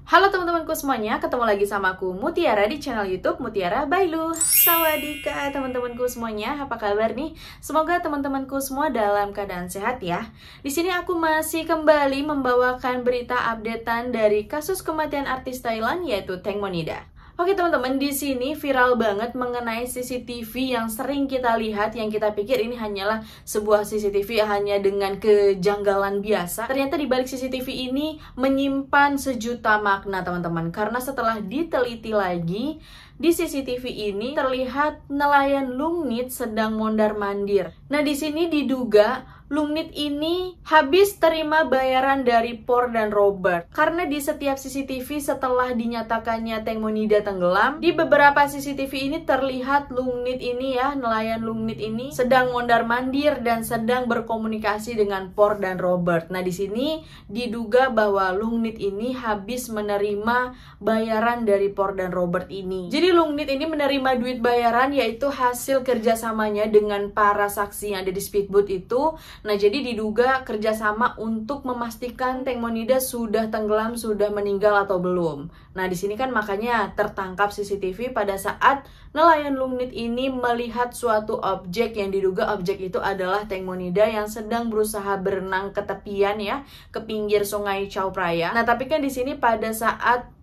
Halo teman-temanku semuanya, ketemu lagi sama aku Mutiara di channel YouTube Mutiara by Lu. Sawadika teman-temanku semuanya, apa kabar nih? Semoga teman-temanku semua dalam keadaan sehat ya. Di sini aku masih kembali membawakan berita updatean dari kasus kematian artis Thailand yaitu Teng Monida. Oke teman-teman, di sini viral banget mengenai CCTV yang sering kita lihat, yang kita pikir ini hanyalah sebuah CCTV hanya dengan kejanggalan biasa. Ternyata di balik CCTV ini menyimpan sejuta makna teman-teman. Karena setelah diteliti lagi, di CCTV ini terlihat nelayan Lungnit sedang mondar-mandir. Nah, di sini diduga Lungnit ini habis terima bayaran dari Por dan Robert. Karena di setiap CCTV setelah dinyatakannya Teng Monida tenggelam, di beberapa CCTV ini terlihat Lungnit ini ya, nelayan Lungnit ini sedang mondar-mandir dan sedang berkomunikasi dengan Por dan Robert. Nah, di sini diduga bahwa Lungnit ini habis menerima bayaran dari Por dan Robert ini. Jadi Lungnit ini menerima duit bayaran yaitu hasil kerjasamanya dengan para saksi yang ada di speedboat itu. Nah, jadi diduga kerjasama untuk memastikan Teng Monida sudah tenggelam, sudah meninggal atau belum. Nah, di sini kan makanya tertangkap CCTV pada saat nelayan Lungnit ini melihat suatu objek yang diduga objek itu adalah Teng Monida yang sedang berusaha berenang ke tepian ya, ke pinggir sungai Chao Phraya. Nah, tapi kan di sini pada saat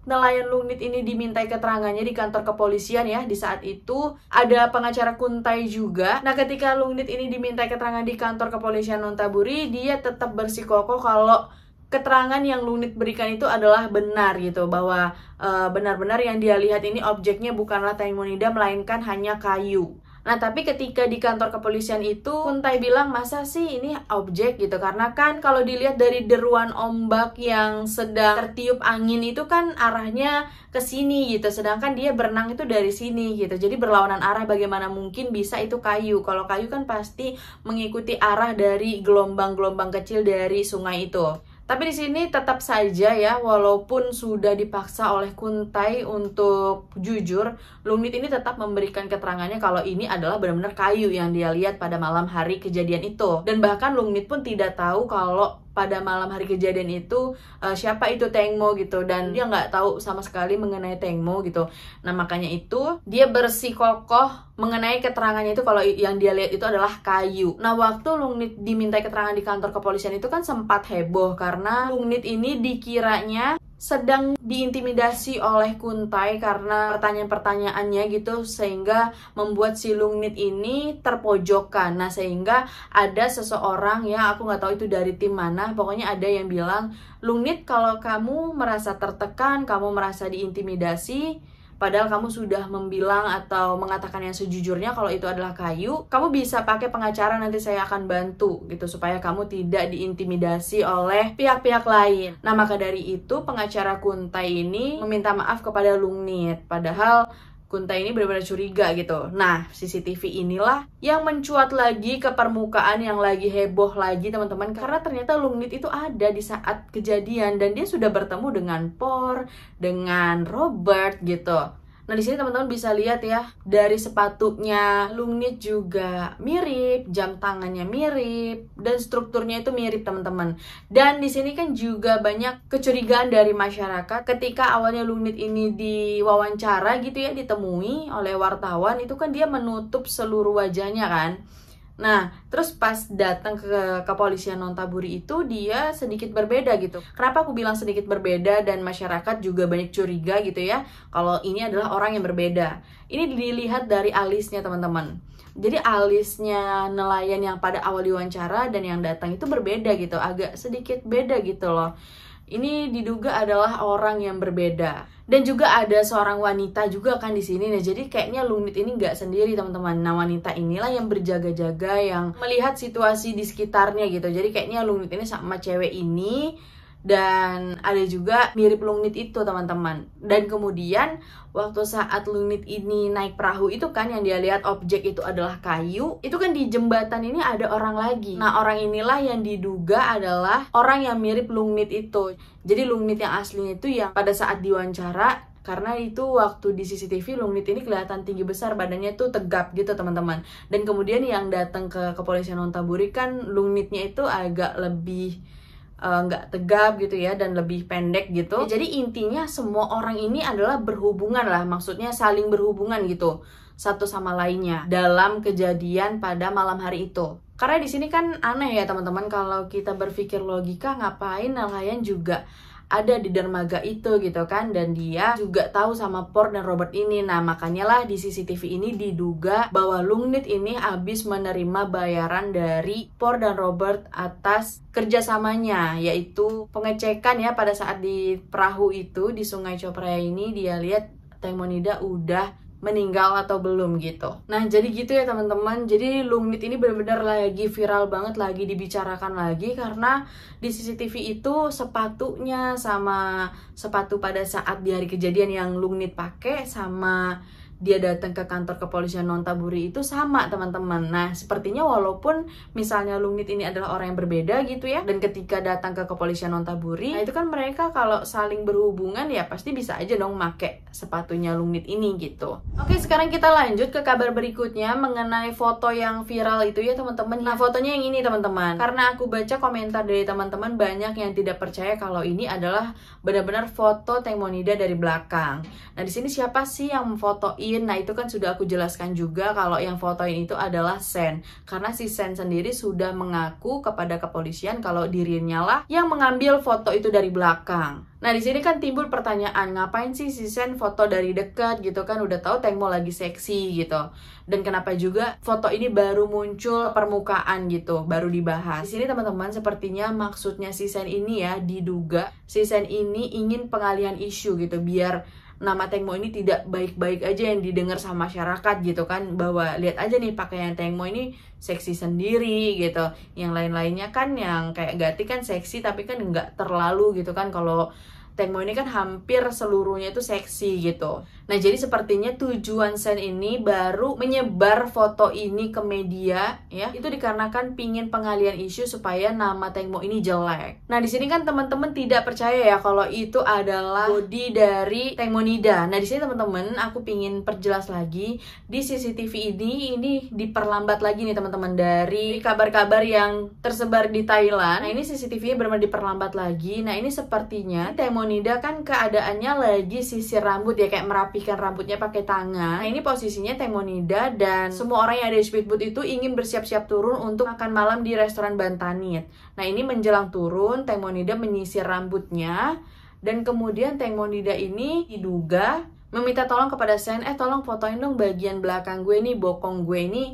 nelayan Lungnit ini dimintai keterangannya di kantor kepolisian ya. Di saat itu ada pengacara Kuntai juga. Nah, ketika Lungnit ini dimintai keterangan di kantor kepolisian Nonthaburi, dia tetap bersikukuh kalau keterangan yang Lungnit berikan itu adalah benar gitu, bahwa benar-benar yang dia lihat ini objeknya bukanlah Teng Monida melainkan hanya kayu. Nah, tapi ketika di kantor kepolisian itu Kuntai bilang, masa sih ini objek gitu, karena kan kalau dilihat dari deruan ombak yang sedang tertiup angin itu kan arahnya ke sini gitu, sedangkan dia berenang itu dari sini gitu, jadi berlawanan arah, bagaimana mungkin bisa itu kayu? Kalau kayu kan pasti mengikuti arah dari gelombang-gelombang kecil dari sungai itu. Tapi di sini tetap saja ya, walaupun sudah dipaksa oleh Kuntai untuk jujur, Lungnit ini tetap memberikan keterangannya kalau ini adalah benar-benar kayu yang dia lihat pada malam hari kejadian itu. Dan bahkan Lungnit pun tidak tahu kalau pada malam hari kejadian itu siapa itu Teng Mo gitu, dan dia nggak tahu sama sekali mengenai Teng Mo gitu. Nah, makanya itu dia bersikokoh mengenai keterangannya itu kalau yang dia lihat itu adalah kayu. Nah, waktu Lungnit dimintai keterangan di kantor kepolisian itu kan sempat heboh karena Lungnit ini dikiranya sedang diintimidasi oleh Kuntai karena pertanyaan-pertanyaannya gitu, sehingga membuat si Lungnit ini terpojokkan. Nah, sehingga ada seseorang ya, aku nggak tahu itu dari tim mana, pokoknya ada yang bilang, Lungnit, kalau kamu merasa tertekan, kamu merasa diintimidasi, padahal kamu sudah membilang atau mengatakan yang sejujurnya kalau itu adalah kayu, kamu bisa pakai pengacara, nanti saya akan bantu gitu supaya kamu tidak diintimidasi oleh pihak-pihak lain. Nah, maka dari itu pengacara Kuntai ini meminta maaf kepada Lungnit, padahal Kuntai ini benar-benar curiga gitu. Nah, CCTV inilah yang mencuat lagi ke permukaan, yang lagi heboh lagi teman-teman, karena ternyata Lungnit itu ada di saat kejadian dan dia sudah bertemu dengan Por, dengan Robert gitu. Nah, di sini teman-teman bisa lihat ya, dari sepatunya Lungnit juga mirip, jam tangannya mirip, dan strukturnya itu mirip teman-teman. Dan di sini kan juga banyak kecurigaan dari masyarakat ketika awalnya Lungnit ini diwawancara gitu ya, ditemui oleh wartawan, itu kan dia menutup seluruh wajahnya kan. Nah, terus pas datang ke kepolisian Nonthaburi itu dia sedikit berbeda gitu. Kenapa aku bilang sedikit berbeda dan masyarakat juga banyak curiga gitu ya, kalau ini adalah orang yang berbeda. Ini dilihat dari alisnya teman-teman. Jadi alisnya nelayan yang pada awal diwawancara dan yang datang itu berbeda gitu, agak sedikit beda gitu loh. Ini diduga adalah orang yang berbeda. Dan juga ada seorang wanita juga kan di sini. Nah, jadi kayaknya Lungnit ini nggak sendiri teman-teman. Nah, wanita inilah yang berjaga-jaga, yang melihat situasi di sekitarnya gitu. Jadi kayaknya Lungnit ini sama cewek ini, dan ada juga mirip Lungnit itu teman-teman. Dan kemudian waktu saat Lungnit ini naik perahu itu kan, yang dia lihat objek itu adalah kayu, itu kan di jembatan ini ada orang lagi. Nah, orang inilah yang diduga adalah orang yang mirip Lungnit itu. Jadi Lungnit yang aslinya itu yang pada saat diwawancara, karena itu waktu di CCTV Lungnit ini kelihatan tinggi besar, badannya tuh tegap gitu teman-teman. Dan kemudian yang datang ke kepolisian Nonthaburi kan Lungnitnya itu agak lebih nggak tegap gitu ya, dan lebih pendek gitu. Ya, jadi intinya semua orang ini adalah berhubungan lah, maksudnya saling berhubungan gitu satu sama lainnya dalam kejadian pada malam hari itu. Karena di sini kan aneh ya teman-teman, kalau kita berpikir logika, ngapain nelayan juga ada di dermaga itu gitu kan, dan dia juga tahu sama Por dan Robert ini. Nah makanya lah di CCTV ini diduga bahwa Lungnit ini habis menerima bayaran dari Por dan Robert atas kerjasamanya, yaitu pengecekan ya pada saat di perahu itu di Sungai Chao Phraya ini, dia lihat Tengmonida udah meninggal atau belum gitu. Nah jadi gitu ya teman-teman, jadi Lungnit ini benar-benar lagi viral banget, lagi dibicarakan lagi karena di CCTV itu sepatunya sama sepatu pada saat di hari kejadian yang Lungnit pakai sama dia datang ke kantor kepolisian Nonthaburi itu sama teman-teman. Nah sepertinya walaupun misalnya Lungnit ini adalah orang yang berbeda gitu ya, dan ketika datang ke kepolisian Nonthaburi, nah itu kan mereka kalau saling berhubungan ya pasti bisa aja dong make sepatunya Lungnit ini gitu. Oke, sekarang kita lanjut ke kabar berikutnya mengenai foto yang viral itu ya teman-teman. Nah fotonya yang ini teman-teman, karena aku baca komentar dari teman-teman banyak yang tidak percaya kalau ini adalah benar-benar foto Tengmonida dari belakang. Nah di sini siapa sih yang memfotoin? Nah itu kan sudah aku jelaskan juga kalau yang fotoin itu adalah Sen, karena si Sen sendiri sudah mengaku kepada kepolisian kalau dirinya lah yang mengambil foto itu dari belakang. Nah di sini kan timbul pertanyaan, ngapain sih si Sen foto dari dekat gitu kan, udah tahu Tengmo lagi seksi gitu, dan kenapa juga foto ini baru muncul permukaan gitu, baru dibahas. Di sini teman-teman sepertinya maksudnya si Sen ini ya, diduga si Sen ini ingin pengalihan isu gitu, biar nama Tengmo ini tidak baik-baik aja yang didengar sama masyarakat gitu kan, bahwa lihat aja nih pakaian Tengmo ini seksi sendiri gitu, yang lain-lainnya kan yang kayak Gati kan seksi tapi kan nggak terlalu gitu kan, kalau Tengmo ini kan hampir seluruhnya itu seksi gitu. Nah jadi sepertinya tujuan Sen ini baru menyebar foto ini ke media ya, itu dikarenakan pingin pengalihan isu supaya nama Tengmo ini jelek. Nah di sini kan teman-teman tidak percaya ya kalau itu adalah body dari Tengmonida. Nah di sini teman-teman aku pingin perjelas lagi, di CCTV ini diperlambat lagi nih teman-teman dari kabar-kabar yang tersebar di Thailand. Nah ini CCTV-nya benar-benar diperlambat lagi. Nah ini sepertinya Tengmonida kan keadaannya lagi sisir rambut ya, kayak merapikan rambutnya pakai tangan. Nah ini posisinya Tengmonida dan semua orang yang ada di speedboat itu ingin bersiap-siap turun untuk makan malam di restoran Bantanit. Nah ini menjelang turun, Tengmonida menyisir rambutnya, dan kemudian Tengmonida ini diduga meminta tolong kepada Sen, tolong fotoin dong bagian belakang gue nih, bokong gue ini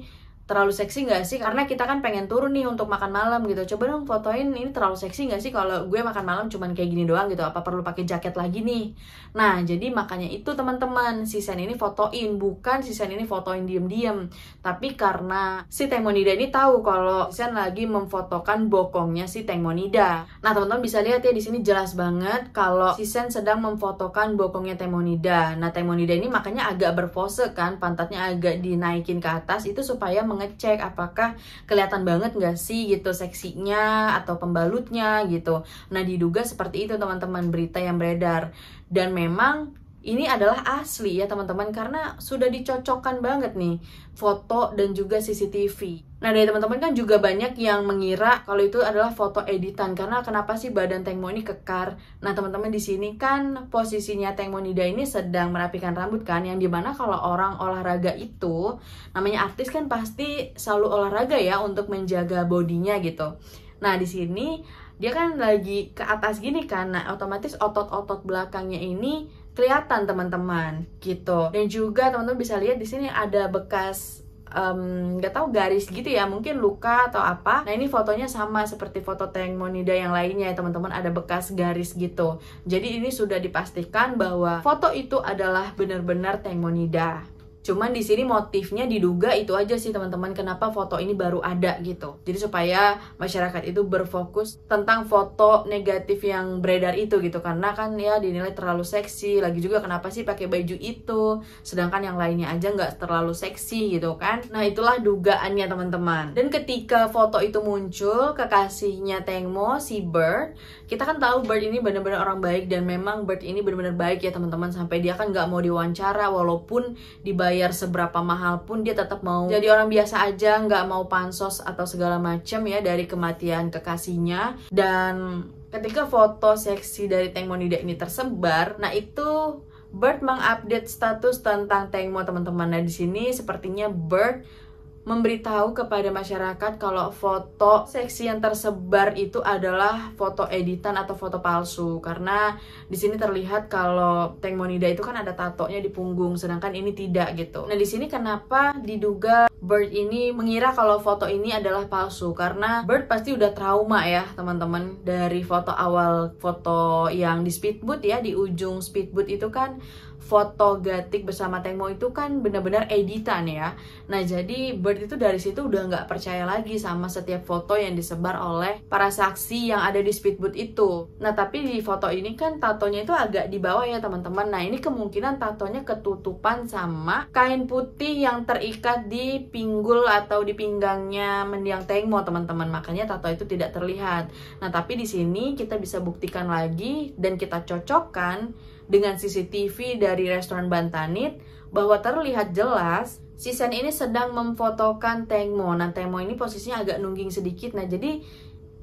terlalu seksi nggak sih, karena kita kan pengen turun nih untuk makan malam gitu, coba dong fotoin ini terlalu seksi nggak sih kalau gue makan malam cuman kayak gini doang gitu, apa perlu pakai jaket lagi nih. Nah jadi makanya itu teman-teman, si Sen ini fotoin, bukan si Sen ini fotoin diem-diem, tapi karena si Tengmonida ini tahu kalau si Sen lagi memfotokan bokongnya si Tengmonida. Nah teman-teman bisa lihat ya di sini jelas banget kalau si Sen sedang memfotokan bokongnya Tengmonida. Nah Tengmonida ini makanya agak berpose kan, pantatnya agak dinaikin ke atas, itu supaya ngecek apakah kelihatan banget nggak sih gitu seksinya atau pembalutnya gitu. Nah diduga seperti itu teman-teman berita yang beredar, dan memang ini adalah asli ya teman-teman, karena sudah dicocokkan banget nih foto dan juga CCTV. Nah dari teman-teman kan juga banyak yang mengira kalau itu adalah foto editan, karena kenapa sih badan Tengmo ini kekar. Nah teman-teman di sini kan posisinya Tengmonida ini sedang merapikan rambut kan, yang dimana kalau orang olahraga itu namanya artis kan pasti selalu olahraga ya untuk menjaga bodinya gitu. Nah di sini dia kan lagi ke atas gini kan, nah otomatis otot-otot belakangnya ini kelihatan teman-teman gitu. Dan juga teman-teman bisa lihat di sini ada bekas nggak tahu garis gitu ya, mungkin luka atau apa. Nah ini fotonya sama seperti foto Tengmonida yang lainnya ya teman-teman, ada bekas garis gitu. Jadi ini sudah dipastikan bahwa foto itu adalah benar-benar Tengmonida. Cuman di sini motifnya diduga itu aja sih teman-teman, kenapa foto ini baru ada gitu. Jadi supaya masyarakat itu berfokus tentang foto negatif yang beredar itu gitu, karena kan ya dinilai terlalu seksi. Lagi juga kenapa sih pakai baju itu, sedangkan yang lainnya aja nggak terlalu seksi gitu kan. Nah itulah dugaannya teman-teman. Dan ketika foto itu muncul, kekasihnya Tengmo, si Bird, Kita kan tahu Bird ini benar-benar orang baik, dan memang Bird ini benar-benar baik ya teman-teman, sampai dia kan nggak mau diwawancara, walaupun dibayar seberapa mahal pun dia tetap mau jadi orang biasa aja, nggak mau pansos atau segala macam ya dari kematian kekasihnya. Dan ketika foto seksi dari Teng Monida ini tersebar, nah itu Bird mengupdate status tentang Teng Mo teman-teman. Nah di sini sepertinya Bird memberitahu kepada masyarakat kalau foto seksi yang tersebar itu adalah foto editan atau foto palsu, karena di sini terlihat kalau Teng Monida itu kan ada tatonya di punggung, sedangkan ini tidak gitu. Nah di sini kenapa diduga Bird ini mengira kalau foto ini adalah palsu, karena Bird pasti udah trauma ya teman-teman dari foto awal, foto yang di speedboat ya, di ujung speedboat itu kan foto Gatik bersama Teng Mo itu kan benar-benar editan ya. Nah jadi Bird itu dari situ udah nggak percaya lagi sama setiap foto yang disebar oleh para saksi yang ada di speedboat itu. Nah tapi di foto ini kan tatonya itu agak di bawah ya teman-teman. Nah ini kemungkinan tatonya ketutupan sama kain putih yang terikat di pinggul atau di pinggangnya mendiang Teng Mo teman-teman. Makanya tato itu tidak terlihat. Nah tapi di sini kita bisa buktikan lagi dan kita cocokkan dengan CCTV dari restoran Bantanit bahwa terlihat jelas si Sen ini sedang memfotokan Teng Mo. Nah Teng Mo ini posisinya agak nungging sedikit. Nah jadi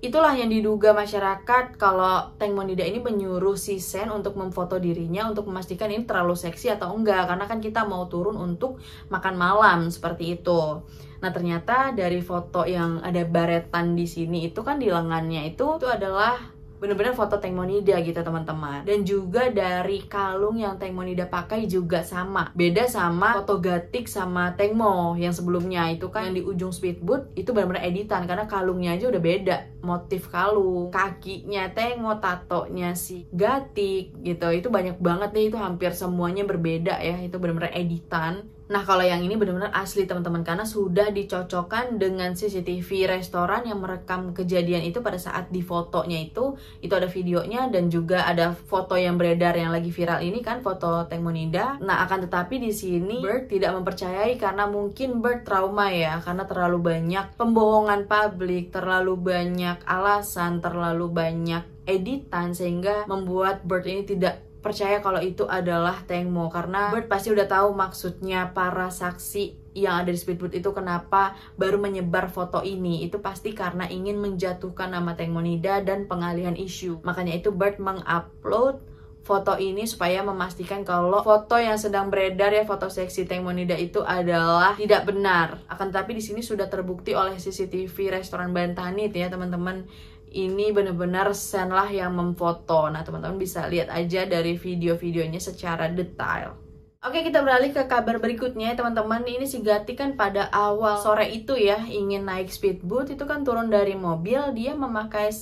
itulah yang diduga masyarakat kalau Teng Monida ini menyuruh si Sen untuk memfoto dirinya untuk memastikan ini terlalu seksi atau enggak, karena kan kita mau turun untuk makan malam seperti itu. Nah ternyata dari foto yang ada baretan di sini itu kan di lengannya itu adalah bener-bener foto Teng Monida gitu teman-teman. Dan juga dari kalung yang Teng Monida pakai juga sama. Beda sama foto Gatik sama Teng Mo yang sebelumnya itu kan yang di ujung speedboat itu benar-benar editan, karena kalungnya aja udah beda. Motif kalung, kakinya Teng Mo, tatonya si Gatik gitu. Itu banyak banget deh, itu hampir semuanya berbeda ya. Itu benar-benar editan. Nah kalau yang ini benar-benar asli teman-teman, karena sudah dicocokkan dengan CCTV restoran yang merekam kejadian itu pada saat di fotonya itu ada videonya, dan juga ada foto yang beredar yang lagi viral ini kan, foto Teng Monida. Nah akan tetapi di sini Bird tidak mempercayai karena mungkin Bird trauma ya, karena terlalu banyak pembohongan publik, terlalu banyak alasan, terlalu banyak editan, sehingga membuat Bird ini tidak percaya kalau itu adalah Teng Mo. Karena Bird pasti udah tahu maksudnya para saksi yang ada di speedboat itu kenapa baru menyebar foto ini. Itu pasti karena ingin menjatuhkan nama Teng Monida dan pengalihan isu. Makanya itu Bird mengupload foto ini supaya memastikan kalau foto yang sedang beredar ya, foto seksi Teng Monida itu adalah tidak benar. Akan tetapi di sini sudah terbukti oleh CCTV restoran Bantanit ya teman-teman. Ini benar-benar Sen lah yang memfoto. Nah teman-teman bisa lihat aja dari video-videonya secara detail. Oke, kita beralih ke kabar berikutnya teman-teman. Ini si Gatik kan pada awal sore itu ya ingin naik speedboat, itu kan turun dari mobil, dia memakai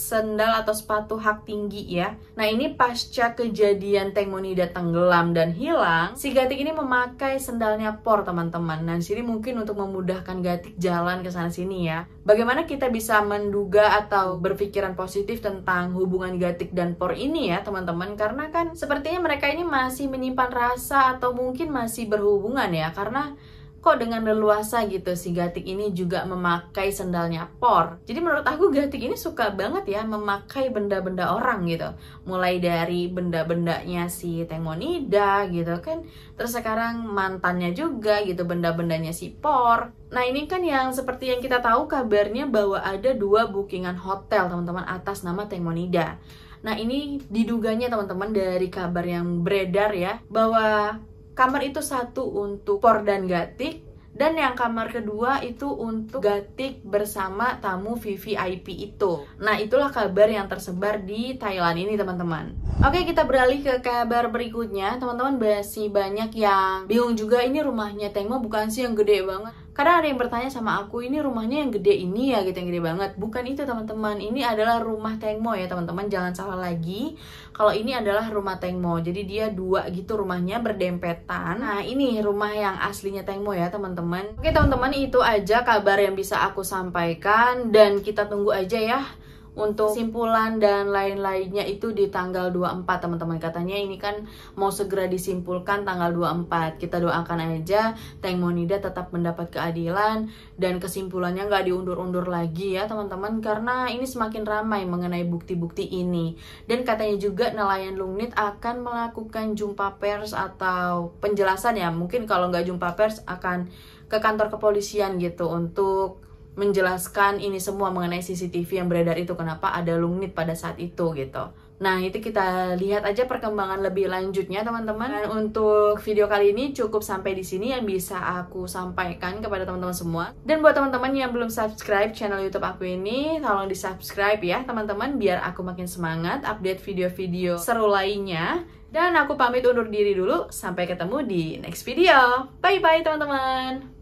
sendal atau sepatu hak tinggi ya. Nah ini pasca kejadian Teng Monida tenggelam dan hilang, si Gatik ini memakai sendalnya Por teman-teman. Nah di sini mungkin untuk memudahkan Gatik jalan ke sana sini ya. Bagaimana kita bisa menduga atau berpikiran positif tentang hubungan Gatik dan Por ini ya teman-teman? Karena kan sepertinya mereka ini masih menyimpan rasa atau mungkin masih berhubungan ya, karena kok dengan leluasa gitu si Gatik ini juga memakai sendalnya Por. Jadi menurut aku Gatik ini suka banget ya memakai benda-benda orang gitu. Mulai dari benda-bendanya si Teng Monida gitu kan, terus sekarang mantannya juga gitu, benda-bendanya si Por. Nah ini kan yang seperti yang kita tahu kabarnya bahwa ada 2 bookingan hotel teman-teman atas nama Teng Monida. Nah ini diduganya teman-teman dari kabar yang beredar ya, bahwa kamar itu satu untuk Por dan Gatik, dan yang kamar kedua itu untuk Gatik bersama tamu VVIP itu. Nah itulah kabar yang tersebar di Thailand ini teman-teman. Oke, kita beralih ke kabar berikutnya. Teman-teman masih banyak yang bingung juga, ini rumahnya Teng Mo bukan sih yang gede banget? Karena ada yang bertanya sama aku, ini rumahnya yang gede ini ya gitu, yang gede banget. Bukan itu teman-teman, ini adalah rumah Teng Mo ya teman-teman. Jangan salah lagi, kalau ini adalah rumah Teng Mo. Jadi dia 2 gitu rumahnya berdempetan. Nah ini rumah yang aslinya Teng Mo ya teman-teman. Oke teman-teman, itu aja kabar yang bisa aku sampaikan. Dan kita tunggu aja ya untuk kesimpulan dan lain-lainnya itu di tanggal 24 teman-teman. Katanya ini kan mau segera disimpulkan tanggal 24. Kita doakan aja Teng Monida tetap mendapat keadilan dan kesimpulannya nggak diundur-undur lagi ya teman-teman, karena ini semakin ramai mengenai bukti-bukti ini. Dan katanya juga nelayan Lungnit akan melakukan jumpa pers atau penjelasan ya, mungkin kalau nggak jumpa pers akan ke kantor kepolisian gitu untuk menjelaskan ini semua mengenai CCTV yang beredar itu, kenapa ada Lungnit pada saat itu gitu. Nah, itu kita lihat aja perkembangan lebih lanjutnya teman-teman. Dan untuk video kali ini cukup sampai di sini yang bisa aku sampaikan kepada teman-teman semua. Dan buat teman-teman yang belum subscribe channel YouTube aku ini, tolong di-subscribe ya teman-teman biar aku makin semangat update video-video seru lainnya. Dan aku pamit undur diri dulu, sampai ketemu di next video. Bye bye teman-teman.